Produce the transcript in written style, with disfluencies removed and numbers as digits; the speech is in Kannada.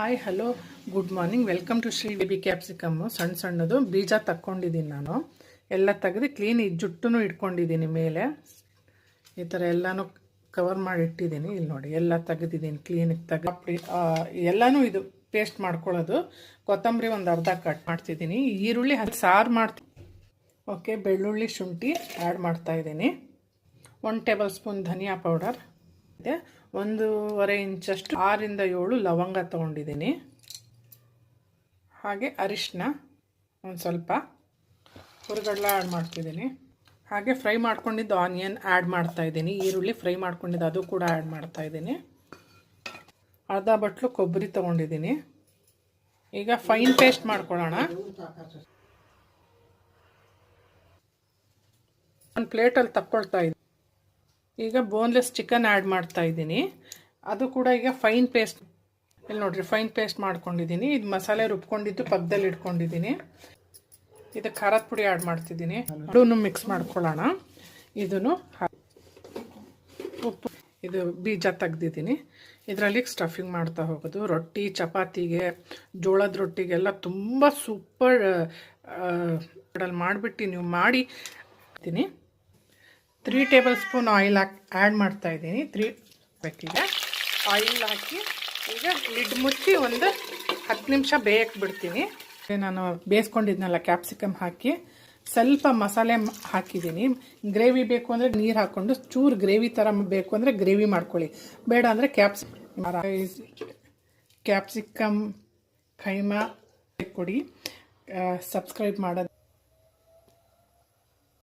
Hi hello good morning welcome to Shri baby capsicum. ಸಣ್ಣ ಸಣ್ಣದು ಬೀಜ ತಕ್ಕೊಂಡಿದ್ದೀನಿ ನಾನು. ಎಲ್ಲ ತೆಗೆದು ಕ್ಲೀನ್ ಜುಟ್ಟನ್ನು ಇಟ್ಕೊಂಡಿದ್ದೀನಿ. ಮೇಲೆ ಈ ಥರ ಎಲ್ಲನೂ ಕವರ್ ಮಾಡಿ ಇಟ್ಟಿದ್ದೀನಿ. ಇಲ್ಲಿ ನೋಡಿ ಎಲ್ಲ ತೆಗೆದಿದ್ದೀನಿ ಕ್ಲೀನಿಗೆ ತೆಗೆದು ಎಲ್ಲನೂ ಇದು ಪೇಸ್ಟ್ ಮಾಡ್ಕೊಳ್ಳೋದು. ಕೊತ್ತಂಬರಿ ಒಂದು ಅರ್ಧ ಕಟ್ ಮಾಡ್ತಿದ್ದೀನಿ. ಈರುಳ್ಳಿ ಸಾರು ಮಾಡ್ತೀನಿ. ಓಕೆ, ಬೆಳ್ಳುಳ್ಳಿ ಶುಂಠಿ ಆ್ಯಡ್ ಮಾಡ್ತಾಯಿದ್ದೀನಿ. 1 ಟೇಬಲ್ ಸ್ಪೂನ್ ಧನಿಯಾ ಪೌಡರ್ ಇದೆ. 1.5 ಇಂಚಷ್ಟು 6 ಇಂದ 7 ಲವಂಗ ತೊಗೊಂಡಿದ್ದೀನಿ. ಹಾಗೆ ಅರಿಶಿನ ಒಂದು ಸ್ವಲ್ಪ, ಹುರಿಗಡಲೆ ಆ್ಯಡ್ ಮಾಡ್ತಿದ್ದೀನಿ. ಹಾಗೆ ಫ್ರೈ ಮಾಡ್ಕೊಂಡಿದ್ದು ಆನಿಯನ್ ಆ್ಯಡ್ ಮಾಡ್ತಾಯಿದ್ದೀನಿ. ಈರುಳ್ಳಿ ಫ್ರೈ ಮಾಡ್ಕೊಂಡಿದ್ದು ಅದು ಕೂಡ ಆ್ಯಡ್ ಮಾಡ್ತಾಯಿದ್ದೀನಿ. ಅರ್ಧ ಬಟ್ಲು ಕೊಬ್ಬರಿ ತೊಗೊಂಡಿದ್ದೀನಿ. ಈಗ ಫೈನ್ ಪೇಸ್ಟ್ ಮಾಡ್ಕೊಳ್ಳೋಣ. ಒಂದು ಪ್ಲೇಟಲ್ಲಿ ತಕ್ಕೊಳ್ತಾ ಇದ್ದೀನಿ. ಈಗ ಬೋನ್ಲೆಸ್ ಚಿಕನ್ ಆ್ಯಡ್ ಮಾಡ್ತಾ ಇದ್ದೀನಿ. ಅದು ಕೂಡ ಈಗ ಫೈನ್ ಪೇಸ್ಟ್, ಇಲ್ಲಿ ನೋಡಿರಿ ಫೈನ್ ಪೇಸ್ಟ್ ಮಾಡ್ಕೊಂಡಿದ್ದೀನಿ. ಇದು ಮಸಾಲೆ ರುಬ್ಕೊಂಡಿದ್ದು ಪಕ್ಕದಲ್ಲಿ ಇಟ್ಕೊಂಡಿದ್ದೀನಿ. ಇದು ಖಾರದ ಪುಡಿ ಆ್ಯಡ್ ಮಾಡ್ತಿದ್ದೀನಿ. ಅದನ್ನು ಮಿಕ್ಸ್ ಮಾಡ್ಕೊಳ್ಳೋಣ. ಇದನ್ನು ಉಪ್ಪು, ಇದು ಬೀಜ ತೆಗ್ದಿದ್ದೀನಿ. ಇದರಲ್ಲಿ ಸ್ಟಫಿಂಗ್ ಮಾಡ್ತಾ ಹೋಗೋದು. ರೊಟ್ಟಿ, ಚಪಾತಿಗೆ, ಜೋಳದ ರೊಟ್ಟಿಗೆಲ್ಲ ತುಂಬ ಸೂಪರ್ ಮಾಡಿಬಿಟ್ಟು ನೀವು ಮಾಡಿ 3 ಟೇಬಲ್ ಸ್ಪೂನ್ ಆಯಿಲ್ ಆ್ಯಡ್ ಮಾಡ್ತಾಯಿದ್ದೀನಿ. 3 ಬೇಕಿದೆ ಆಯಿಲ್ ಹಾಕಿ ಈಗ ಲಿಡ್ ಮುಚ್ಚಿ ಒಂದು 10 ನಿಮಿಷ ಬೇಯಕ್ಕೆ ಬಿಡ್ತೀನಿ. ನಾನು ಬೇಯಿಸ್ಕೊಂಡಿದ್ನಲ್ಲ ಕ್ಯಾಪ್ಸಿಕಮ್ ಹಾಕಿ ಸ್ವಲ್ಪ ಮಸಾಲೆ ಹಾಕಿದ್ದೀನಿ. ಗ್ರೇವಿ ಬೇಕು ಅಂದರೆ ನೀರು ಹಾಕ್ಕೊಂಡು, ಚೂರು ಗ್ರೇವಿ ಥರ ಬೇಕು ಅಂದರೆ ಗ್ರೇವಿ ಮಾಡ್ಕೊಳ್ಳಿ, ಬೇಡ ಅಂದರೆ ಕ್ಯಾಪ್ಸಿಕಮ್ ಕೈಮಾ ಕೊಡಿ. ಸಬ್ಸ್ಕ್ರೈಬ್ ಮಾಡೋದು